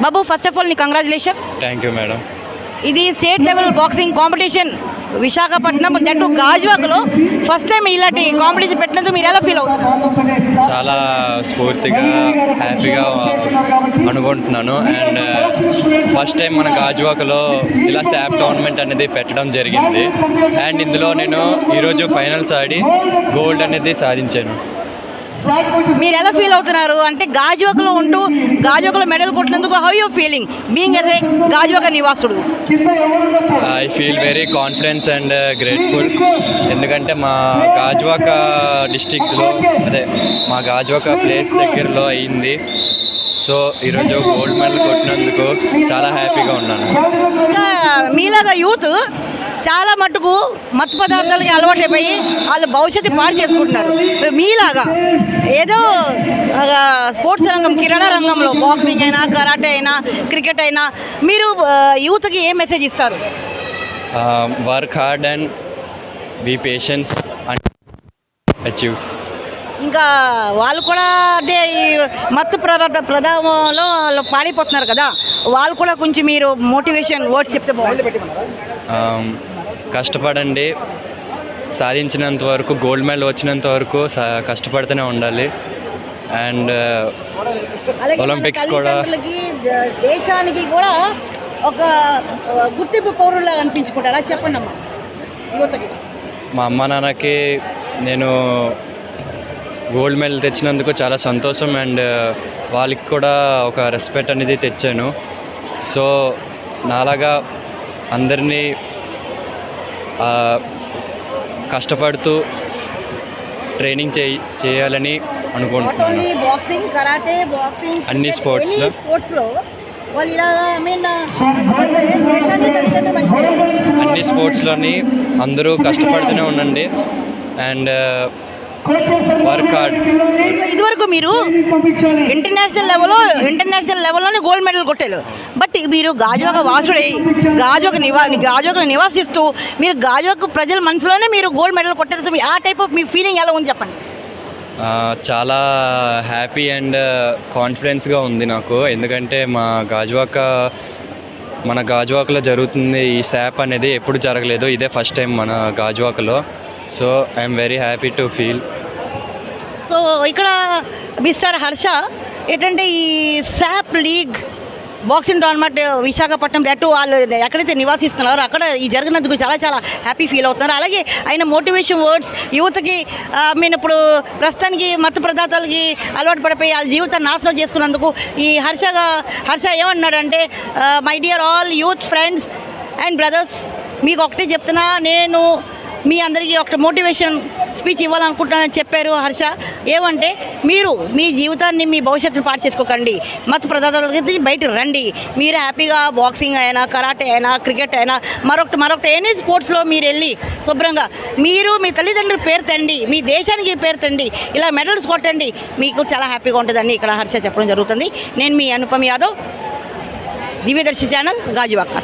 Babu first of all నీ congratulation. Thank you madam. ఇది state level boxing competition Visakhapatnam that గాజువాకలో first time ఇలాంటి competition పెట్టినందుకు మీరు ఎలా ఫీల్ అవుతారు? చాలా స్ఫూర్తిగా హ్యాపీగా అనుకుంటున్నాను. అండ్ ఫస్ట్ టైం మన గాజువాకలో ఇలా శాప్ టోర్నమెంట్ అనేది పెట్టడం జరిగింది. అండ్ ఇందులో నేను ఈరోజు ఫైనల్స్ ఆడి గోల్డ్ అనేది సాధించాను. మీరు ఎలా ఫీల్ అవుతున్నారు? అంటే గాజువాకలో ఉంటూ గాజువాకలో మెడల్ కొట్టినందుకు how you feeling being as a Gajuwaka నివాసుడు? I feel very confidence and grateful. ఎందుకంటే మా గాజువాక డిస్టిక్లో మా గాజువాక ప్లేస్ దగ్గరలో అయింది. సో ఈరోజు గోల్డ్ మెడల్ కొట్టినందుకు చాలా హ్యాపీగా ఉన్నాను. మీలాగా యూత్ చాలా మటుకు మత్తు పదార్థాలకి అలవాటైపోయి వాళ్ళు భవిష్యత్తు పాడు చేసుకుంటున్నారు. మీలాగా ఏదో స్పోర్ట్స్ రంగం క్రీడా రంగంలో బాక్సింగ్ అయినా కరాటే అయినా క్రికెట్ అయినా మీరు యూత్కి ఏ మెసేజ్ ఇస్తారు? Work hard and be patience and achieves. ఇంకా వాళ్ళు కూడా అంటే ఈ మత్తు ప్రధానంలో వాళ్ళు పాడిపోతున్నారు కదా, వాళ్ళు కూడా కొంచెం మీరు మోటివేషన్ వర్డ్స్ చెప్తే బాగుంటుంది. కష్టపడండి, సాధించినంత వరకు గోల్డ్ మెడల్ వచ్చినంత వరకు కష్టపడుతూనే ఉండాలి. అండ్ ఒలింపిక్స్ కూడా దేశానికి కూడా ఒక గుర్తింపు పౌరులా అనిపించుకుంటారా? చెప్పండి అమ్మా యువతకి. మా అమ్మ నాన్నకి నేను గోల్డ్ మెడల్ తెచ్చినందుకు చాలా సంతోషం. అండ్ వాళ్ళకి కూడా ఒక రెస్పెక్ట్ అనేది తెచ్చాను. సో నాలాగా అందరినీ కష్టపడుతూ ట్రైనింగ్ చేయాలని అనుకుంటున్నాను. బాక్సింగ్ కరాటే బాక్సింగ్ అన్ని స్పోర్ట్స్లో అన్ని స్పోర్ట్స్లోని అందరూ కష్టపడుతూనే ఉండండి. And work hard. ఇదివరకు మీరు ఇంటర్నేషనల్ లెవెల్లోనే గోల్డ్ మెడల్ కొట్టారు. బట్ మీరు గాజువాక వాసుడై గాజువాక నివాసిస్తూ మీరు గాజువాక ప్రజల మనసులోనే మీరు గోల్డ్ మెడల్ కొట్టారు. సో ఆ టైప్ ఆఫ్ మీ ఫీలింగ్ ఎలా ఉంది చెప్పండి? చాలా హ్యాపీ అండ్ కాన్ఫిడెన్స్గా ఉంది నాకు. ఎందుకంటే మన గాజువాకలో జరుగుతుంది ఈ శాప్ అనేది ఎప్పుడు జరగలేదు. ఇదే ఫస్ట్ టైం మన గాజువాకలో. So I'm very happy to feel. So ఇక్కడ మిస్టర్ హర్ష ఏంటంటే ఈ SAAP league boxing tournament Visakhapatnam అటు వాళ్ళు ఎక్కడైతే నివాసిస్తున్నారో అక్కడ ఈ జరిగినందుకు చాలా చాలా హ్యాపీ ఫీల్ అవుతున్నారు. అలాగే ఆయన మోటివేషన్ వర్డ్స్ యూత్కి నేను ఇప్పుడు ప్రస్తుతానికి మత్తు పదార్థాలకి అలవాటు పడిపోయి వాళ్ళ జీవితాన్ని నాశనం చేసుకున్నందుకు ఈ హర్ష ఏమన్నాడంటే, my dear all youth friends and brothers, మీకు ఒకటే చెప్తున్నా, నేను మీ అందరికీ ఒక మోటివేషన్ స్పీచ్ ఇవ్వాలనుకుంటున్నానని చెప్పారు హర్ష. ఏమంటే మీరు మీ జీవితాన్ని మీ భవిష్యత్తును పాటు చేసుకోకండి, మత్తు పదార్థాలకి బయటకు రండి. మీరు హ్యాపీగా బాక్సింగ్ అయినా కరాటే అయినా క్రికెట్ అయినా మరొకటి ఎనీ స్పోర్ట్స్లో మీరు వెళ్ళి శుభ్రంగా మీరు మీ తల్లిదండ్రుల పేరు తండి, మీ దేశానికి పేరు తండి, ఇలా మెడల్స్ కొట్టండి, మీకు చాలా హ్యాపీగా ఉంటుందని ఇక్కడ హర్ష చెప్పడం జరుగుతుంది. నేను మీ అనుపమ్ యాదవ్, దివ్యదర్శి ఛానల్, గాజువాక.